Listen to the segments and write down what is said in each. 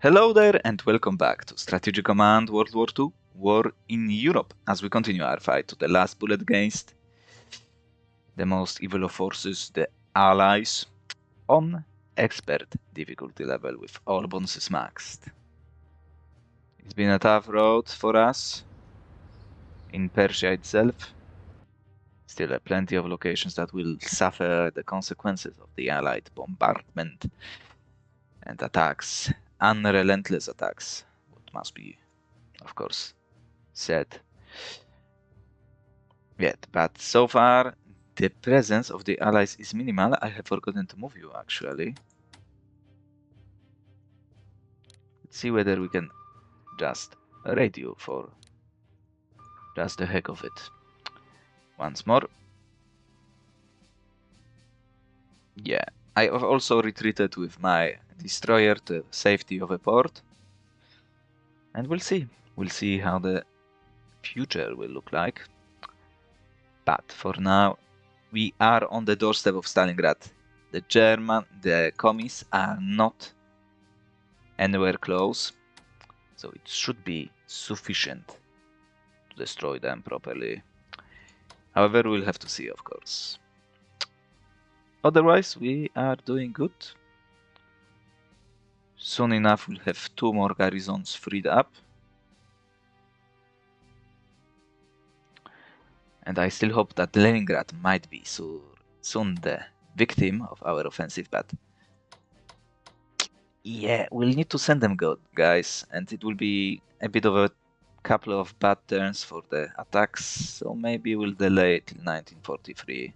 Hello there and welcome back to Strategic Command World War II, War in Europe, as we continue our fight to the last bullet against the most evil of forces, the Allies, on expert difficulty level with all bonuses maxed. It's been a tough road for us in Persia itself. Still plenty of locations that will suffer the consequences of the Allied bombardment and attacks, unrelentless attacks, what must be, of course, said. Yet, but so far the presence of the Allies is minimal. I have forgotten to move you actually. Let's see whether we can just raid you for just the heck of it. Once more. Yeah, I have also retreated with my destroyer to safety of a port. And we'll see. We'll see how the future will look like. But for now, we are on the doorstep of Stalingrad. The commies are not anywhere close, so it should be sufficient to destroy them properly. However, we'll have to see, of course. Otherwise, we are doing good. Soon enough, we'll have 2 more garrisons freed up. And I still hope that Leningrad might be soon the victim of our offensive, but yeah, we'll need to send them good, guys, and it will be a bit of a couple of bad turns for the attacks, so maybe we'll delay it till 1943,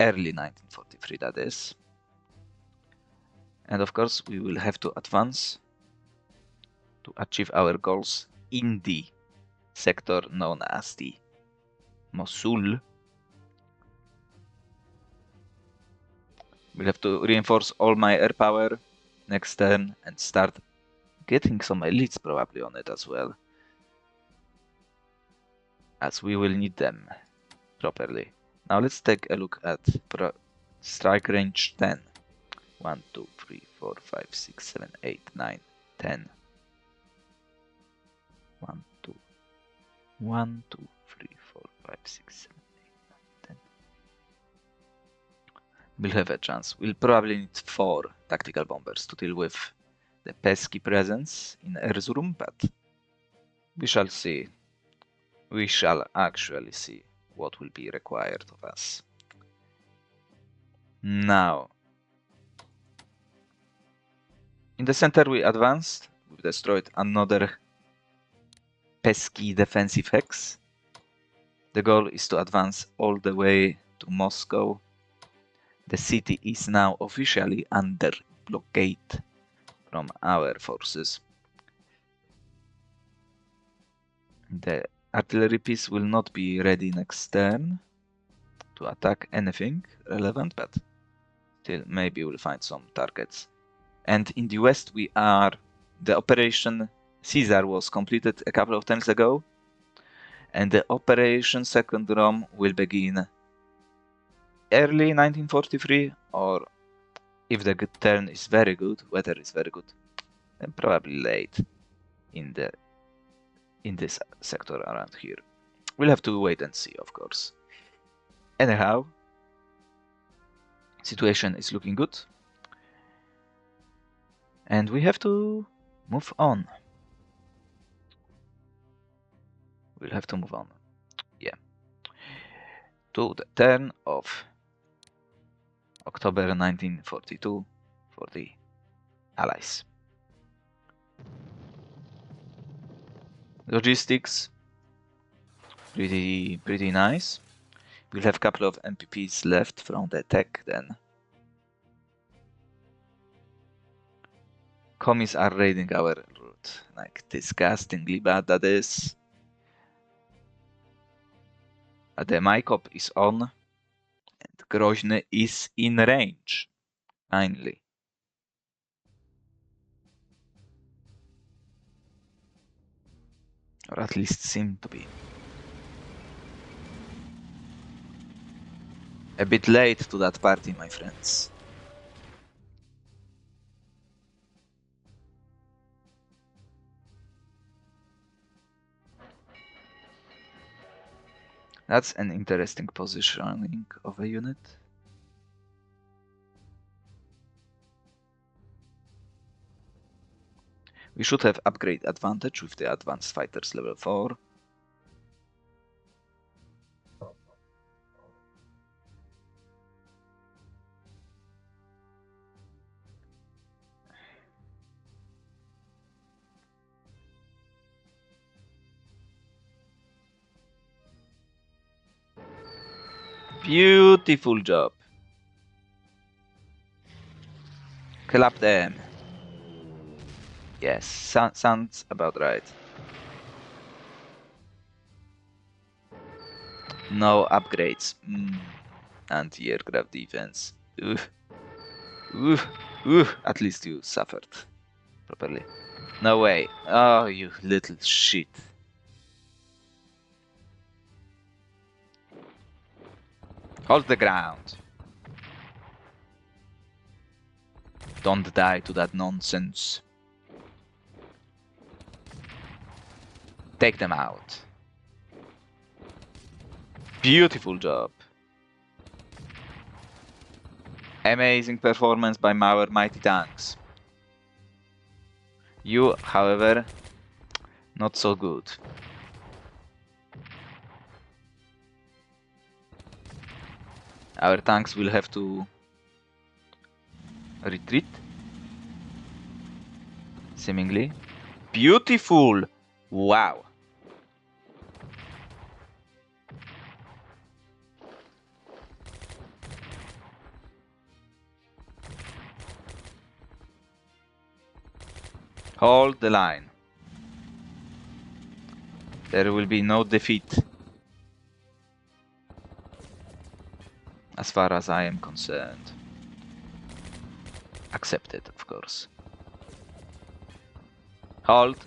early 1943 that is. And of course we will have to advance to achieve our goals in the sector known as the Mosul. We'll have to reinforce all my air power next turn and start getting some elites probably on it as well, as we will need them properly. Now let's take a look at strike range 10. 1, 2, 3, 4, 5, 6, 7, 8, 9, 10. 1, 2, 1, 2, 3, 4, 5, 6, 7, 8, 9, 10. We'll have a chance. We'll probably need 4 tactical bombers to deal with the pesky presence in Erzurum, but we shall see. We shall actually see what will be required of us. Now, in the center we advanced. We've destroyed another pesky defensive hex. The goal is to advance all the way to Moscow. The city is now officially under blockade from our forces. The artillery piece will not be ready next turn to attack anything relevant, but still maybe we'll find some targets. And in the west the Operation Caesar was completed a couple of times ago, and the Operation Second Rome will begin early 1943, or if the turn is very good, weather is very good, then probably late in this sector around here. We'll have to wait and see, of course. Anyhow, situation is looking good, and we have to move on. We'll have to move on, yeah, to the turn of October 1942 for the Allies. Logistics, pretty nice. We'll have a couple of MPPs left from the tech then. Commies are raiding our route, like disgustingly bad that is. The Maikop is on, and Grozny is in range, finally. Or at least seem to be. A bit late to that party, my friends. That's an interesting positioning of a unit. We should have upgrade advantage with the advanced fighters level 4. Beautiful job. Clap them. Yes, sounds about right. No upgrades. Anti-aircraft defense. At least you suffered properly. No way. Oh, you little shit. Hold the ground. Don't die to that nonsense. Take them out. Beautiful job. Amazing performance by our mighty tanks. You, however, not so good. Our tanks will have to retreat. Seemingly. Beautiful! Wow. Hold the line. There will be no defeat. As far as I am concerned. Accepted, of course. Hold.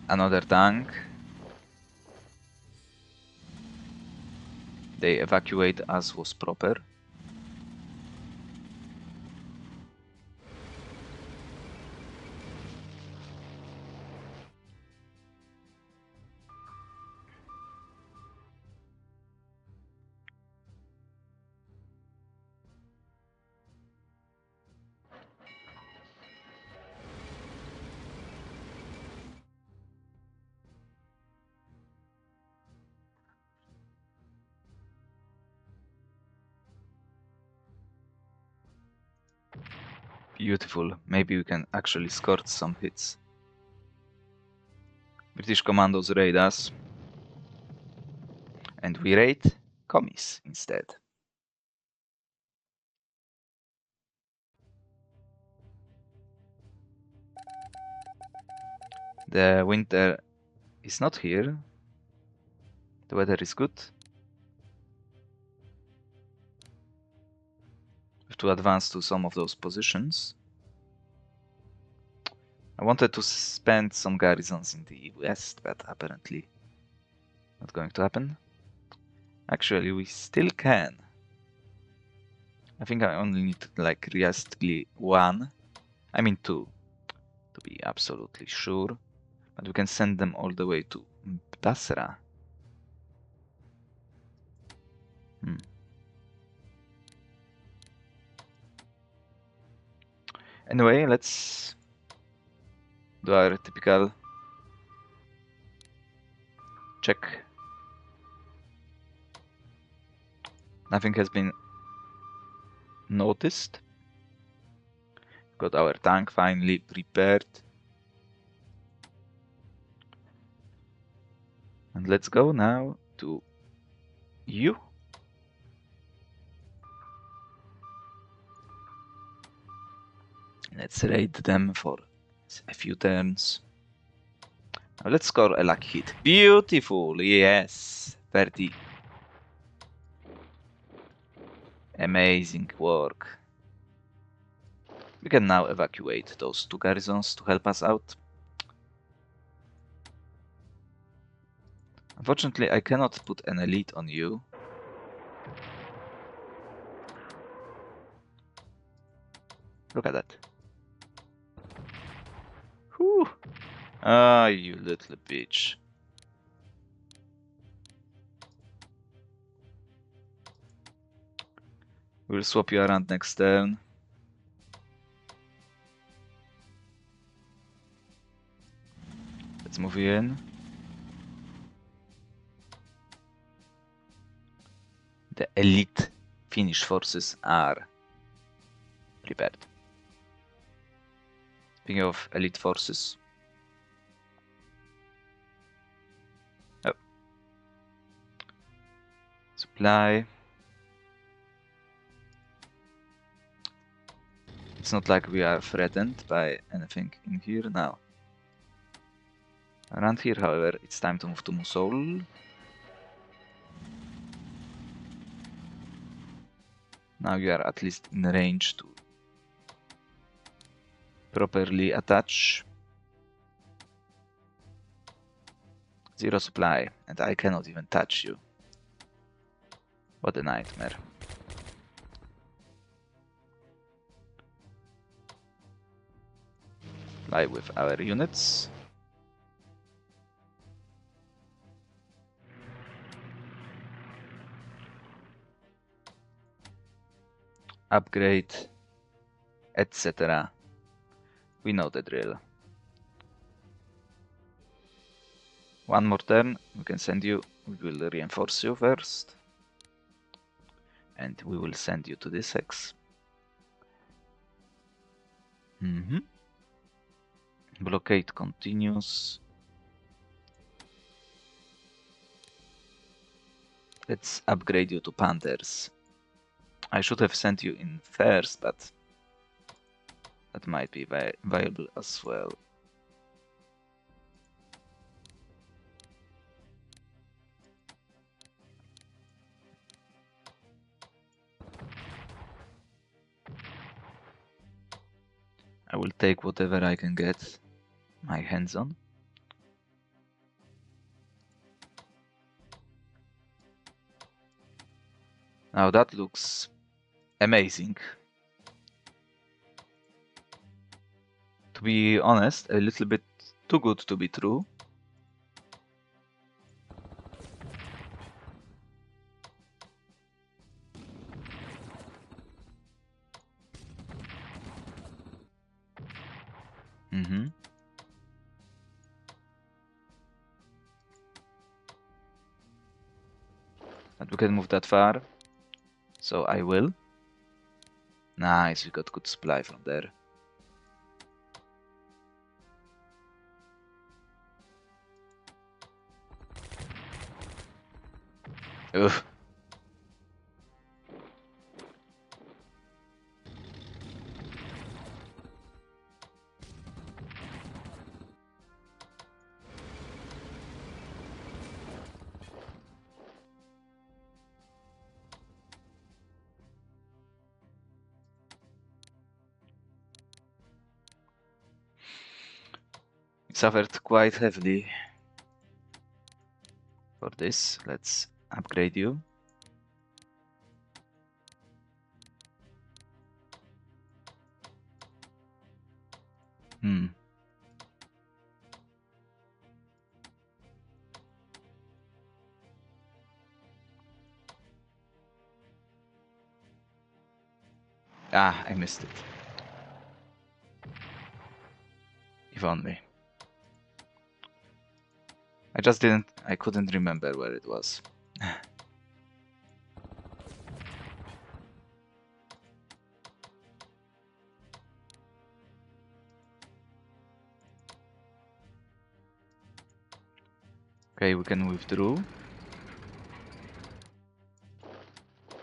Another tank. They evacuate as was proper. Beautiful. Maybe we can actually score some hits. British commandos raid us. And we raid commies instead. The winter is not here. The weather is good. We have to advance to some of those positions. I wanted to spend some garrisons in the west, but apparently not going to happen. Actually, we still can. I think I only need like realistically 1. I mean 2, to be absolutely sure. But we can send them all the way to Basra. Anyway, let's do our typical check. Nothing has been noticed. Got our tank finally prepared. And let's go now to you. Let's raid them for a few turns. Now let's score a lucky hit. Beautiful, yes. 30. Amazing work. We can now evacuate those 2 garrisons to help us out. Unfortunately, I cannot put an elite on you. Look at that. Whew. Ah, you little bitch. We'll swap you around next turn. Let's move you in. The elite Finnish forces are prepared. Speaking of elite forces. Oh. Supply. It's not like we are threatened by anything in here now. Around here, however, it's time to move to Mosul. Now you are at least in range to properly attach. Zero supply, and I cannot even touch you. What a nightmare. Fly with our units. Upgrade, etc. We know the drill. One more turn, we can send you, we will reinforce you first. And we will send you to this hex. Blockade continues. Let's upgrade you to Panthers. I should have sent you in first, but that might be viable as well. I will take whatever I can get my hands on. Now that looks amazing. To be honest, a little bit too good to be true. But we can move that far, so I will. Nice, we got good supply from there. Ugh. Suffered quite heavily for this. Let's upgrade you. Ah, I missed it. If only. I couldn't remember where it was. Okay, we can withdraw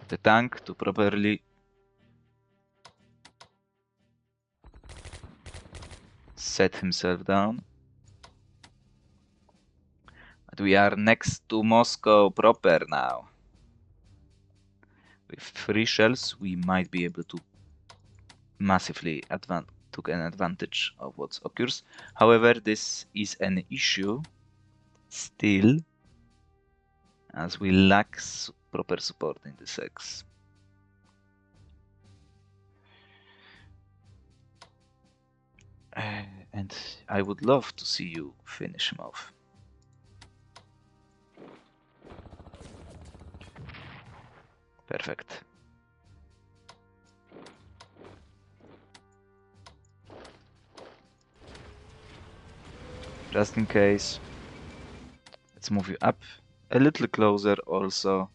the tank to properly set himself down. But we are next to Moscow proper now. With 3 shells, we might be able to massively take an advantage of what occurs. However, this is an issue still as we lack proper support in this X. And I would love to see you finish him off. Perfect. Just in case, let's move you up a little closer also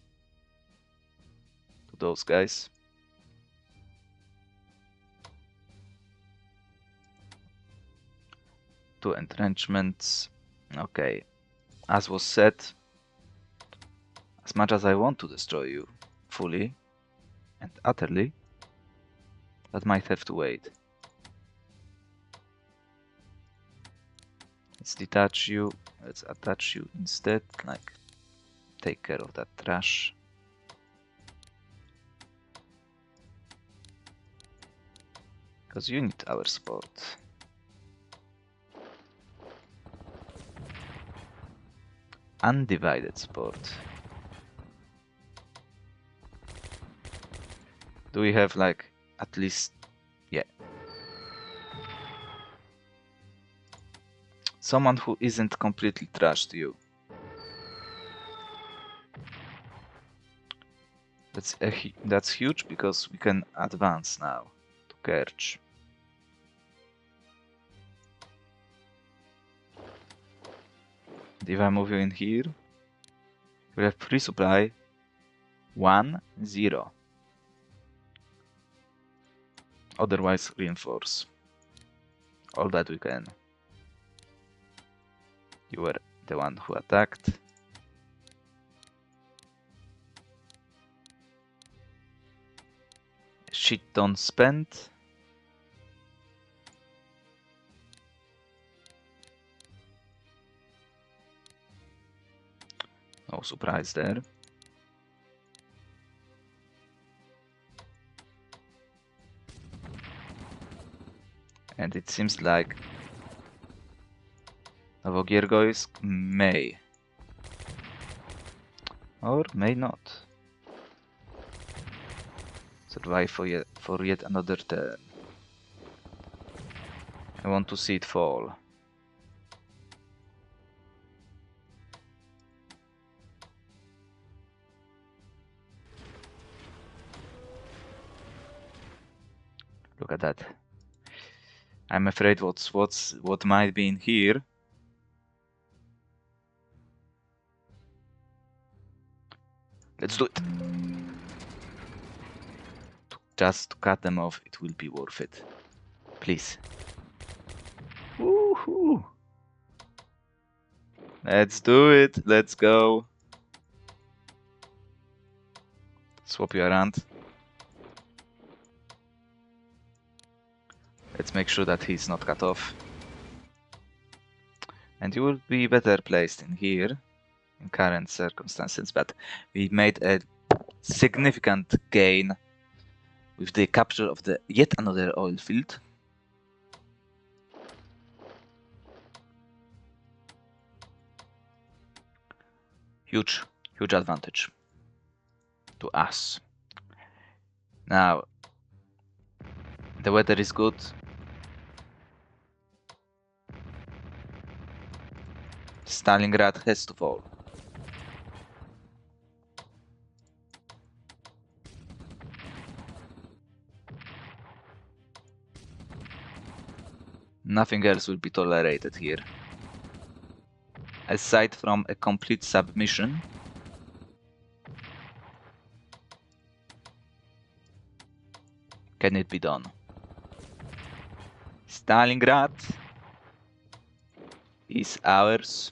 to those guys. Two entrenchments. Okay, as was said, as much as I want to destroy you fully and utterly, that might have to wait. Let's detach you, let's attach you instead, like take care of that trash. Because you need our support. Undivided support. Do we have like at least, yeah, someone who isn't completely trashed you? That's huge because we can advance now to Kerch. And if I move you in here, we have free supply 1, 0. Otherwise reinforce all that we can. You were the one who attacked. Shit ton spent. No surprise there. And it seems like Novogiergoisk may or may not survive for yet another turn. I want to see it fall. Look at that. I'm afraid what might be in here. Let's do it. Just to cut them off, it will be worth it. Please. Woohoo! Let's do it. Let's go. Swap you around. Let's make sure that he's not cut off. And you will be better placed in here in current circumstances, but we made a significant gain with the capture of the yet another oil field. Huge advantage to us. Now, the weather is good. Stalingrad has to fall. Nothing else will be tolerated here. Aside from a complete submission. Can it be done? Stalingrad is ours.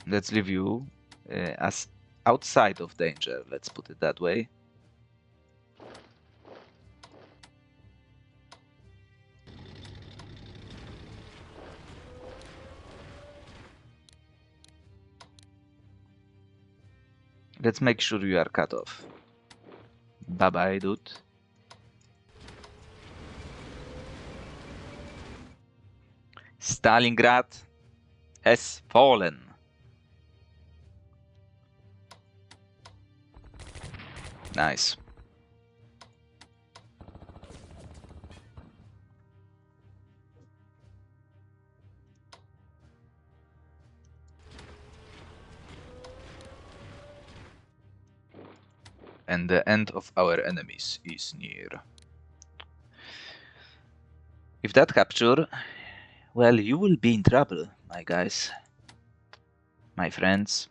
Let's leave you as outside of danger, let's put it that way. Let's make sure you are cut off. Bye bye, dude. Stalingrad has fallen. Nice. And the end of our enemies is near. If that capture, well, you will be in trouble, my guys. My friends.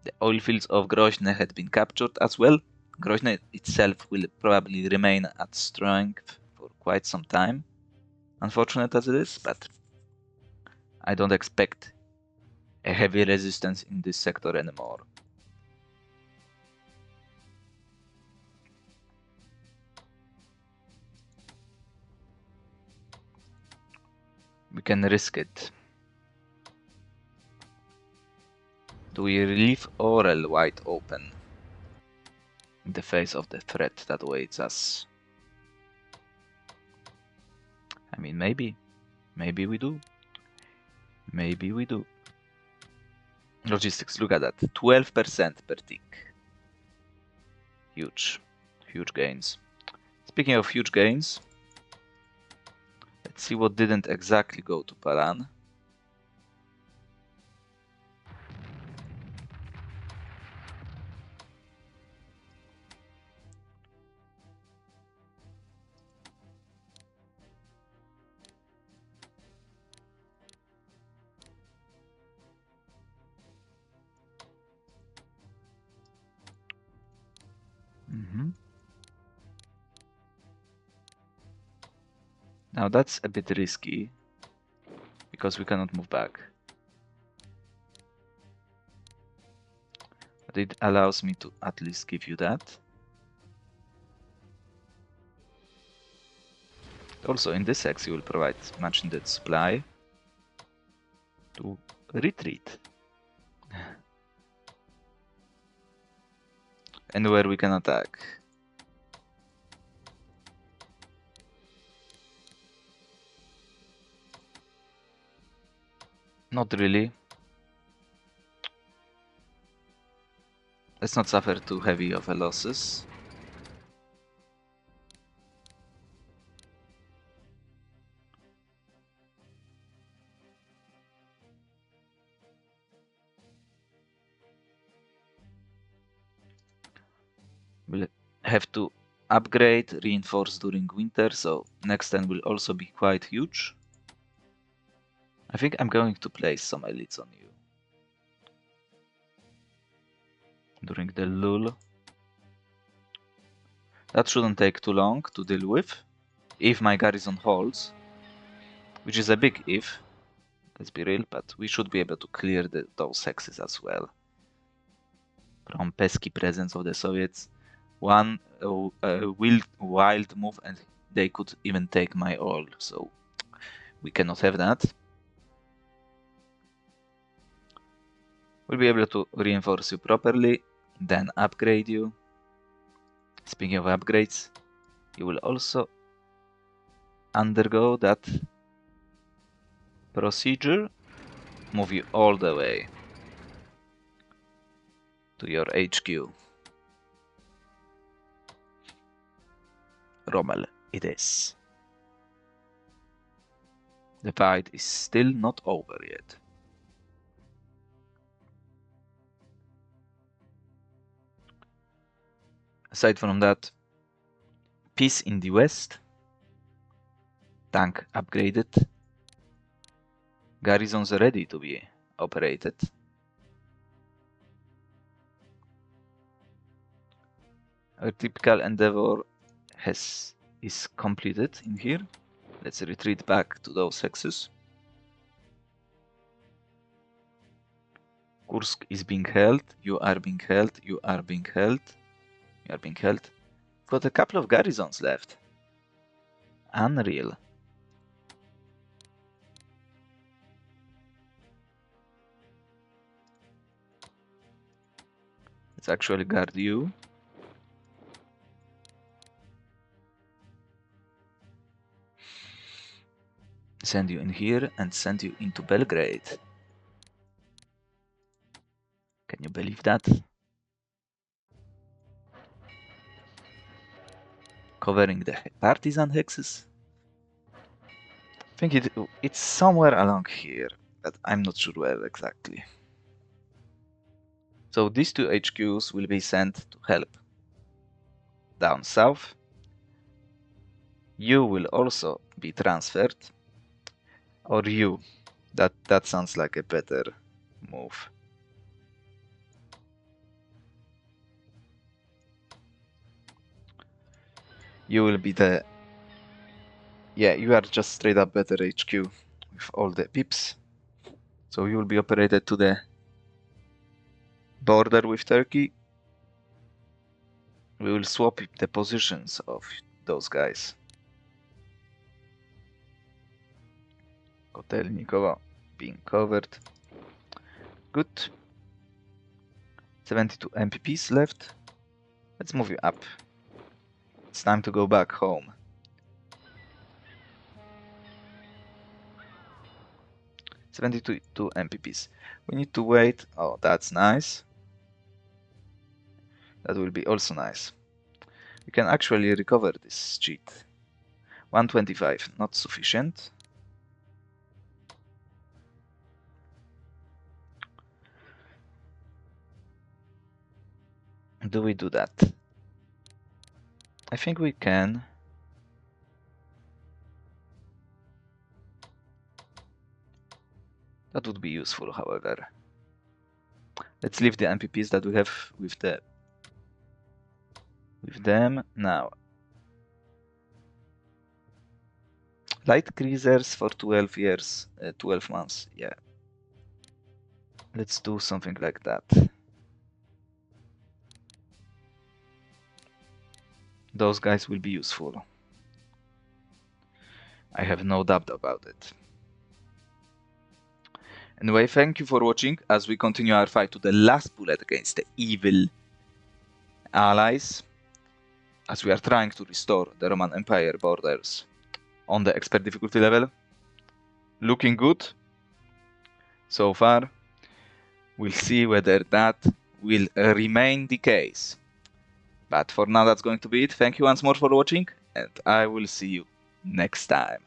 The oil fields of Grozny had been captured as well. Grozny itself will probably remain at strength for quite some time. Unfortunate as it is, but I don't expect a heavy resistance in this sector anymore. We can risk it. Do we leave Orel wide open in the face of the threat that awaits us? I mean, maybe. Maybe we do. Maybe we do. Logistics, look at that. 12% per tick. Huge. Huge gains. Speaking of huge gains, let's see what didn't exactly go to plan. Now that's a bit risky, because we cannot move back. But it allows me to at least give you that. Also, in this X, you will provide much needed supply to retreat. And where we can attack. Not really. Let's not suffer too heavy of a losses. We'll have to upgrade, reinforce during winter, so next turn will also be quite huge. I think I'm going to place some elites on you during the lull. That shouldn't take too long to deal with, if my garrison holds, which is a big if, let's be real, but we should be able to clear those hexes as well. From pesky presence of the Soviets. One wild move and they could even take my oil, so we cannot have that. We'll be able to reinforce you properly, then upgrade you. Speaking of upgrades, you will also undergo that procedure, move you all the way to your HQ. Rommel, it is. The fight is still not over yet. Aside from that, peace in the west, tank upgraded, garrisons ready to be operated. Our typical endeavor is completed in here. Let's retreat back to those hexes. Kursk is being held, you are being held, you are being held, you are being held. Got a couple of garrisons left. Unreal. Let's actually guard you. send you in here and send you into Belgrade. Can you believe that? Covering the partisan hexes. I think it's somewhere along here, but I'm not sure where exactly. So these two HQs will be sent to help down south. You will also be transferred, or you. That sounds like a better move. You will be the... Yeah, you are just straight up better HQ with all the pips. So you will be operated to the border with Turkey. We will swap the positions of those guys. Kotelnikovo being covered. Good. 72 MPPs left. Let's move you up. It's time to go back home. 72 MPPs. We need to wait. Oh, that's nice. That will be also nice. We can actually recover this cheat. 125, not sufficient. Do we do that? I think we can. That would be useful, however. Let's leave the MPPs that we have with them now. Light cruisers for 12 years, 12 months, yeah. Let's do something like that. Those guys will be useful. I have no doubt about it. Anyway, thank you for watching as we continue our fight to the last bullet against the evil allies, as we are trying to restore the Roman Empire borders on the expert difficulty level. Looking good so far. We'll see whether that will remain the case. But for now, that's going to be it. Thank you once more for watching, and I will see you next time.